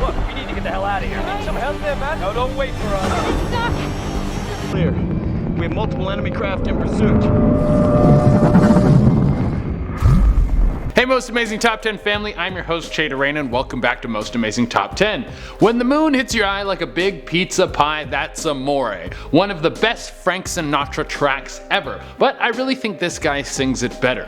Look, we need to get the hell out of here. Need some help there, man? No, don't wait for us. Clear. We have multiple enemy craft in pursuit. Hey Most Amazing Top 10 family, I'm your host Che Arena and welcome back to Most Amazing Top 10. When the moon hits your eye like a big pizza pie, that's Amore. One of the best Frank Sinatra tracks ever, but I really think this guy sings it better.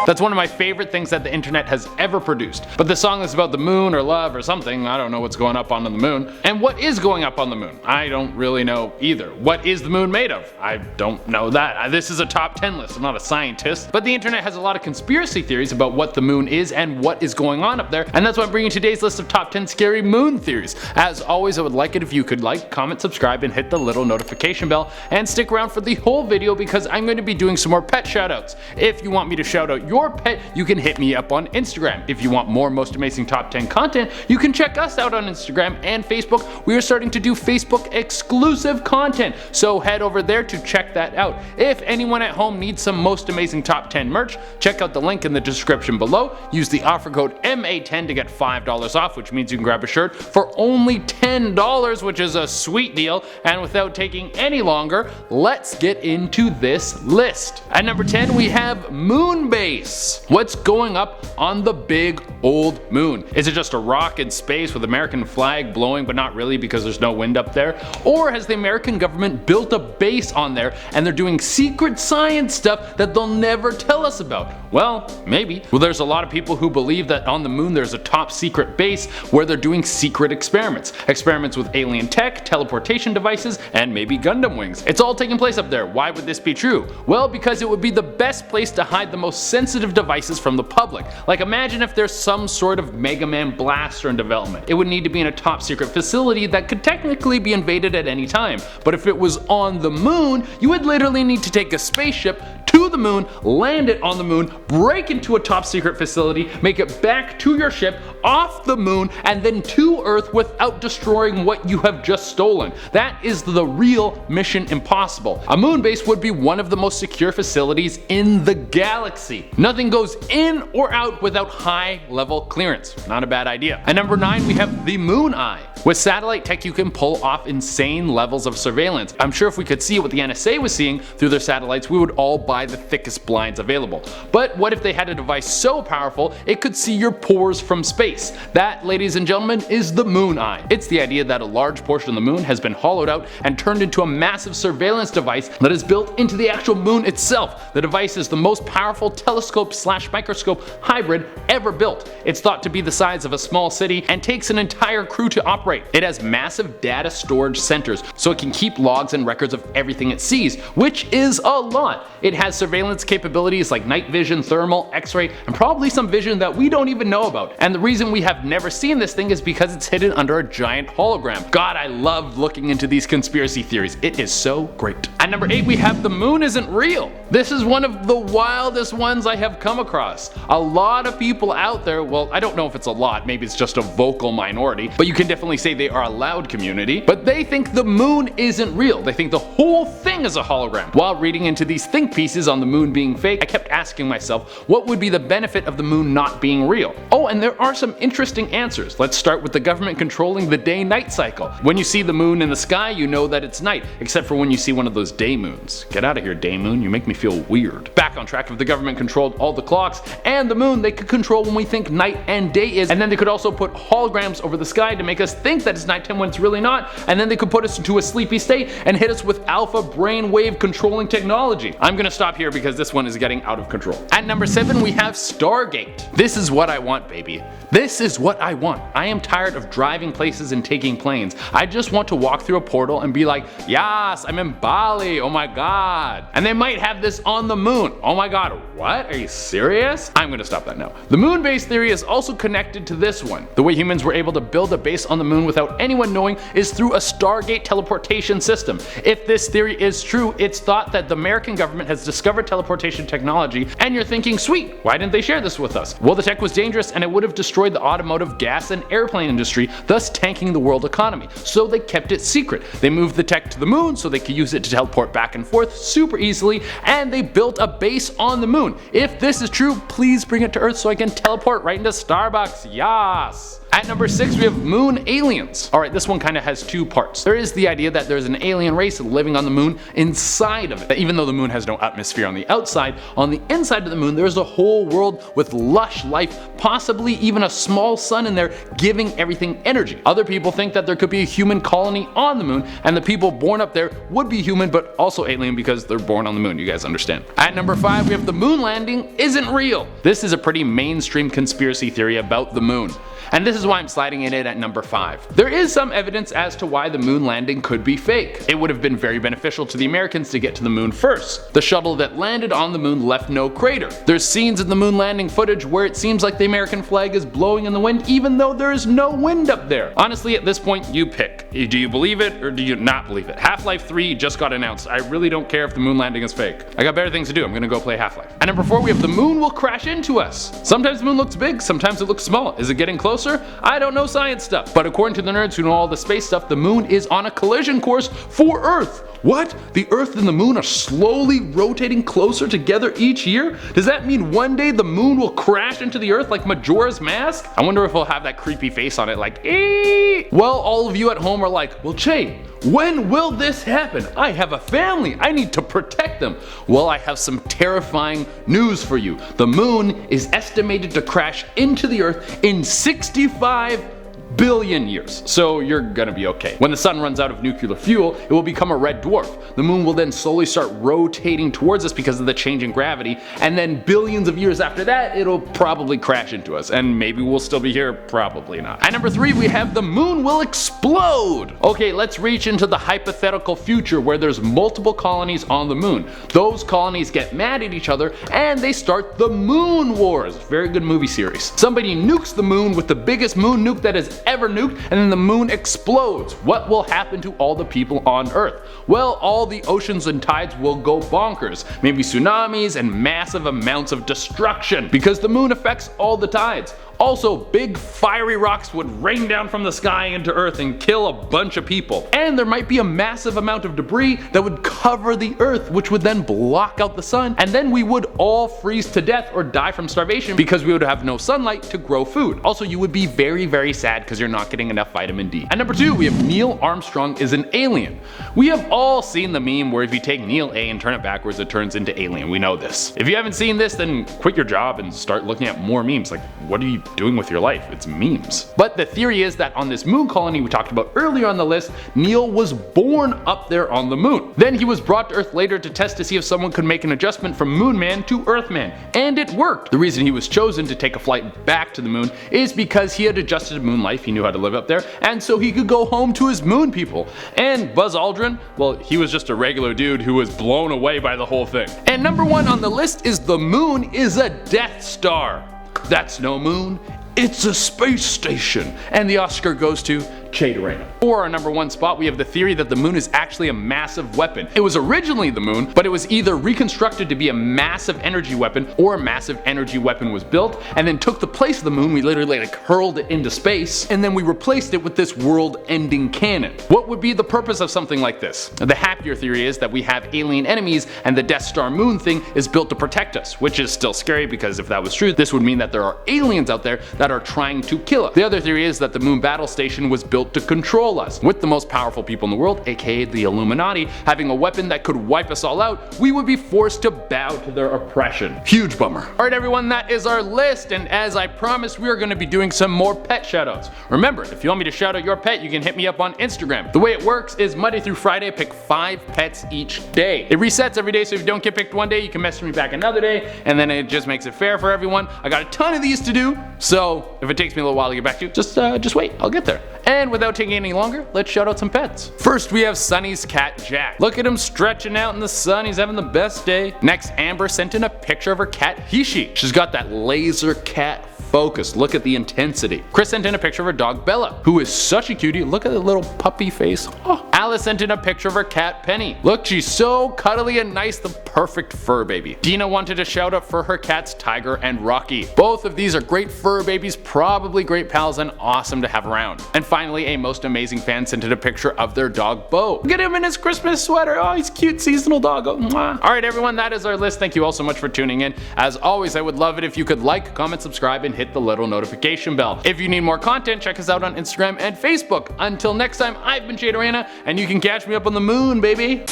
That's one of my favorite things that the internet has ever produced. But the song is about the moon or love or something. I don't know what's going up on the moon. And what is going up on the moon? I don't really know either. What is the moon made of? I don't know that. This is a top 10 list. I'm not a scientist. But the internet has a lot of conspiracy theories about what the moon is and what is going on up there. And that's why I'm bringing today's list of top 10 scary moon theories. As always, I would like it if you could like, comment, subscribe, and hit the little notification bell. And stick around for the whole video because I'm going to be doing some more pet shoutouts. If you want me to shout out your pet, you can hit me up on Instagram. If you want more Most Amazing Top 10 content, you can check us out on Instagram and Facebook. We are starting to do Facebook exclusive content, so head over there to check that out. If anyone at home needs some Most Amazing Top 10 merch, check out the link in the description below. Use the offer code MA10 to get $5 off, which means you can grab a shirt for only $10, which is a sweet deal. And without taking any longer, let's get into this list. At number 10, we have moon base. What's going up on the big old moon? Is it just a rock in space with American flag blowing but not really because there's no wind up there? Or has the American government built a base on there and they're doing secret science stuff that they'll never tell us about? Well, maybe. Well, there's a lot of people who believe that on the moon there's a top secret base where they're doing secret experiments. Experiments with alien tech, teleportation devices, and maybe Gundam wings. It's all taking place up there. Why would this be true? Well, because it would be the best place to hide the most sensitive devices from the public. Like imagine if there's some sort of Mega Man blaster in development. It would need to be in a top secret facility that could technically be invaded at any time. But if it was on the moon, you would literally need to take a spaceship to the moon, land it on the moon, break into a top secret facility, make it back to your ship, off the moon, and then to Earth without destroying what you have just stolen. That is the real Mission Impossible. A moon base would be one of the most secure facilities in the galaxy. Nothing goes in or out without high level clearance. Not a bad idea. At number 9, we have the moon eye. With satellite tech, you can pull off insane levels of surveillance. I'm sure if we could see what the NSA was seeing through their satellites, we would all buy the thickest blinds available. But what if they had a device so powerful it could see your pores from space? That, ladies and gentlemen, is the moon eye. It's the idea that a large portion of the moon has been hollowed out and turned into a massive surveillance device that is built into the actual moon itself. The device is the most powerful telescope/microscope hybrid ever built. It's thought to be the size of a small city and takes an entire crew to operate. It has massive data storage centers, so it can keep logs and records of everything it sees, which is a lot. It has surveillance capabilities like night vision, thermal, x-ray, and probably some vision that we don't even know about. And the reason we have never seen this thing is because it's hidden under a giant hologram. God, I love looking into these conspiracy theories. It is so great. At number 8, we have the moon isn't real. This is one of the wildest ones I have come across. A lot of people out there, well, I don't know if it's a lot, maybe it's just a vocal minority, but you can definitely say they are a loud community, but they think the moon isn't real. They think the whole thing is a hologram. While reading into these think pieces on the moon being fake, I kept asking myself, what would be the benefit of the moon not being real? Oh, and there are some interesting answers. Let's start with the government controlling the day-night cycle. When you see the moon in the sky, you know that it's night, except for when you see one of those day moons. Get out of here, day moon, you make me feel weird. Back on track, if the government controlled all the clocks and the moon, they could control when we think night and day is, and then they could also put holograms over the sky to make us think that it's nighttime when it's really not, and then they could put us into a sleepy state and hit us with alpha brainwave controlling technology. I'm gonna stop here because this one is getting out of control. At number 7, we have Stargate. This is what I want, baby. This is what I want. I am tired of driving places and taking planes. I just want to walk through a portal and be like, yes, I'm in Bali, oh my god. And they might have this on the moon. Oh my god, what? Are you serious? I'm gonna stop that now. The moon base theory is also connected to this one. The way humans were able to build a base on the moon without anyone knowing is through a Stargate teleportation system. If this theory is true, it's thought that the American government has discovered teleportation technology, and you're thinking, sweet, why didn't they share this with us? Well, the tech was dangerous and it would have destroyed destroy the automotive, gas, and airplane industry, thus tanking the world economy. So they kept it secret. They moved the tech to the moon so they could use it to teleport back and forth super easily, and they built a base on the moon. If this is true, please bring it to Earth so I can teleport right into Starbucks. Yas! At number 6 we have moon aliens. Alright, this one kind of has two parts. There is the idea that there's an alien race living on the moon inside of it. Even though the moon has no atmosphere on the outside, on the inside of the moon there's a whole world with lush life, possibly even a small sun in there giving everything energy. Other people think that there could be a human colony on the moon, and the people born up there would be human but also alien because they're born on the moon, you guys understand. At number 5 we have the moon landing isn't real. This is a pretty mainstream conspiracy theory about the moon, and this is why I'm sliding it in at number 5. There is some evidence as to why the moon landing could be fake. It would have been very beneficial to the Americans to get to the moon first. The shuttle that landed on the moon left no crater. There's scenes in the moon landing footage where it seems like the American flag is blowing in the wind even though there is no wind up there. Honestly, at this point you pick. Do you believe it or do you not believe it? Half-Life 3 just got announced. I really don't care if the moon landing is fake. I got better things to do. I'm gonna go play Half-Life. At number 4 we have the moon will crash into us. Sometimes the moon looks big, sometimes it looks small. Is it getting closer? I don't know science stuff, but according to the nerds who know all the space stuff, the moon is on a collision course for Earth. What? The Earth and the moon are slowly rotating closer together each year? Does that mean one day the moon will crash into the Earth like Majora's Mask? I wonder if it'll have that creepy face on it like, eeeeee. Well, all of you at home are like, well Che, when will this happen? I have a family, I need to protect them. Well, I have some terrifying news for you. The moon is estimated to crash into the Earth in 65 billion years, so you're gonna be okay. When the sun runs out of nuclear fuel, it will become a red dwarf. The moon will then slowly start rotating towards us because of the change in gravity, and then billions of years after that, it'll probably crash into us, and maybe we'll still be here, probably not. At number 3, we have the moon will explode. Okay, let's reach into the hypothetical future where there's multiple colonies on the moon. Those colonies get mad at each other, and they start the Moon Wars. Very good movie series. Somebody nukes the moon with the biggest moon nuke that has ever nuked, and then the moon explodes. What will happen to all the people on Earth? Well, all the oceans and tides will go bonkers. Maybe tsunamis and massive amounts of destruction because the moon affects all the tides. Also, big fiery rocks would rain down from the sky into Earth and kill a bunch of people. And there might be a massive amount of debris that would cover the Earth, which would then block out the sun, and then we would all freeze to death or die from starvation because we would have no sunlight to grow food. Also, you would be very, very sad because you're not getting enough vitamin D. At number 2, we have Neil Armstrong is an alien. We have all seen the meme where if you take Neil A and turn it backwards, it turns into alien. We know this. If you haven't seen this, then quit your job and start looking at more memes. Like, what are you doing with your life? It's memes. But the theory is that on this moon colony we talked about earlier on the list, Neil was born up there on the moon. Then he was brought to Earth later to test to see if someone could make an adjustment from Moon Man to Earth Man, and it worked. The reason he was chosen to take a flight back to the moon is because he had adjusted to moon life, he knew how to live up there, and so he could go home to his moon people. And Buzz Aldrin, well, he was just a regular dude who was blown away by the whole thing. And number 1 on the list is the moon is a Death Star. That's no moon, it's a space station. And the Oscar goes to Che Durena. For our number 1 spot, we have the theory that the moon is actually a massive weapon. It was originally the moon, but it was either reconstructed to be a massive energy weapon, or a massive energy weapon was built and then took the place of the moon. We literally like hurled it into space, and then we replaced it with this world-ending cannon. What would be the purpose of something like this? The happier theory is that we have alien enemies and the Death Star moon thing is built to protect us, which is still scary because if that was true, this would mean that there are aliens out there that are trying to kill us. The other theory is that the moon battle station was built to control us, with the most powerful people in the world, aka the Illuminati, having a weapon that could wipe us all out. We would be forced to bow to their oppression. Huge bummer. Alright everyone, that is our list, and as I promised, we are going to be doing some more pet shoutouts. Remember, if you want me to shout out your pet, you can hit me up on Instagram. The way it works is Monday through Friday, pick 5 pets each day. It resets every day, so if you don't get picked one day, you can message me back another day, and then it just makes it fair for everyone. I got a ton of these to do, so if it takes me a little while to get back to you, just wait, I'll get there. And without taking any longer, let's shout out some pets. First, we have Sunny's cat Jack. Look at him stretching out in the sun, he's having the best day. Next, Amber sent in a picture of her cat Hishi. She's got that laser cat focus, look at the intensity. Chris sent in a picture of her dog Bella, who is such a cutie. Look at the little puppy face. Oh. Alice sent in a picture of her cat Penny. Look, she's so cuddly and nice, the perfect fur baby. Dina wanted a shout out for her cats Tiger and Rocky. Both of these are great fur babies, probably great pals and awesome to have around. And finally, a most amazing fan sent in a picture of their dog Bo. Look at him in his Christmas sweater. Oh, he's cute seasonal dog. Oh, mwah. Alright everyone, that is our list. Thank you all so much for tuning in. As always, I would love it if you could like, comment, subscribe, and hit the little notification bell. If you need more content, check us out on Instagram and Facebook. Until next time, I've been Jade Arena, and you can catch me up on the moon, baby.